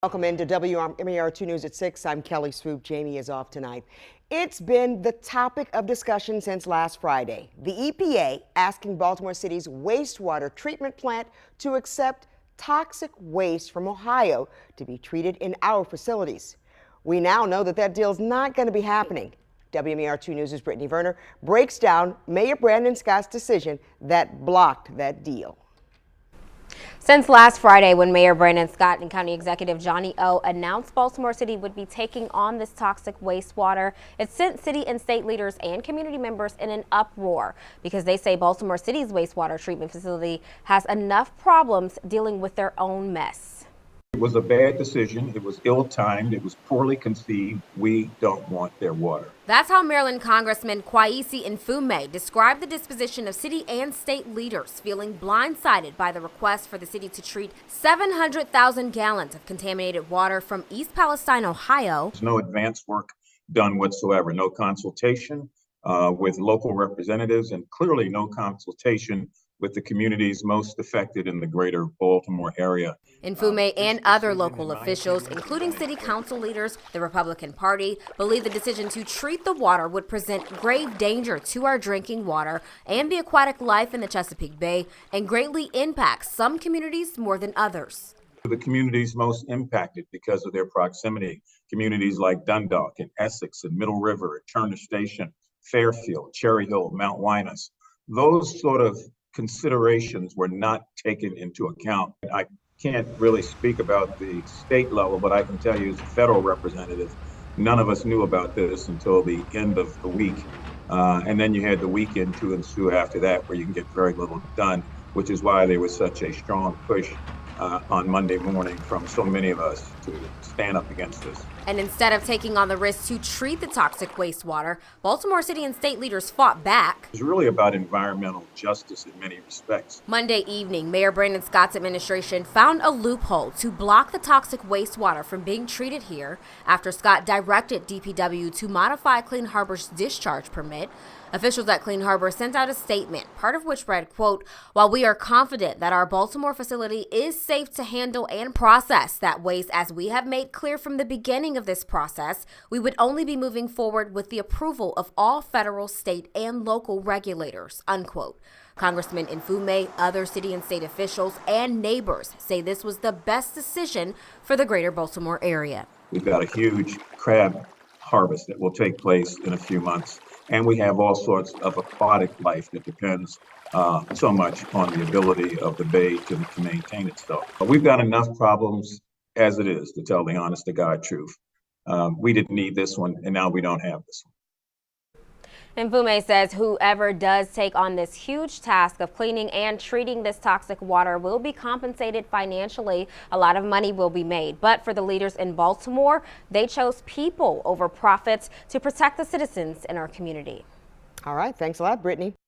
Welcome into WMAR 2 News at 6. I'm Kelly Swoop. Jamie is off tonight. It's been the topic of discussion since last Friday. The EPA asking Baltimore City's wastewater treatment plant to accept toxic waste from Ohio to be treated in our facilities. We now know that that deal's not going to be happening. WMAR 2 News' Brittany Verner breaks down Mayor Brandon Scott's decision that blocked that deal. Since last Friday, when Mayor Brandon Scott and County Executive Johnny O announced Baltimore City would be taking on this toxic wastewater, it sent city and state leaders and community members in an uproar because they say Baltimore City's wastewater treatment facility has enough problems dealing with their own mess. It was a bad decision. It was ill-timed. It was poorly conceived. We don't want their water. That's how Maryland Congressman Kwaisi Mfume described the disposition of city and state leaders, feeling blindsided by the request for the city to treat 700,000 gallons of contaminated water from East Palestine, Ohio. There's no advance work done whatsoever. No consultation with local representatives, and clearly no consultation with the communities most affected in the greater Baltimore area. Mfume and other local officials, including city council leaders, the Republican Party, believe the decision to treat the water would present grave danger to our drinking water and the aquatic life in the Chesapeake Bay and greatly impact some communities more than others. The communities most impacted because of their proximity, communities like Dundalk and Essex and Middle River and Turner Station, Fairfield, Cherry Hill, Mount Winus, those sort of considerations were not taken into account. I can't really speak about the state level, but I can tell you as a federal representative, none of us knew about this until the end of the week. And then you had the weekend to ensue after that where you can get very little done, which is why there was such a strong push on Monday morning from so many of us to stand up against this. And instead of taking on the risk to treat the toxic wastewater, Baltimore City and state leaders fought back. It's really about environmental justice in many respects. Monday evening, Mayor Brandon Scott's administration found a loophole to block the toxic wastewater from being treated here after Scott directed DPW to modify Clean Harbor's discharge permit. Officials at Clean Harbor sent out a statement, part of which read, quote, "While we are confident that our Baltimore facility is safe to handle and process that waste as we have made clear from the beginning of this process, we would only be moving forward with the approval of all federal, state, and local regulators," unquote. Congressman Mfume, other city and state officials, and neighbors say this was the best decision for the greater Baltimore area. We've got a huge crab harvest that will take place in a few months. And we have all sorts of aquatic life that depends so much on the ability of the bay to maintain itself. But we've got enough problems as it is, to tell the honest to God truth. We didn't need this one, and now we don't have this one. Mfume says whoever does take on this huge task of cleaning and treating this toxic water will be compensated financially. A lot of money will be made. But for the leaders in Baltimore, they chose people over profits to protect the citizens in our community. All right. Thanks a lot, Brittany.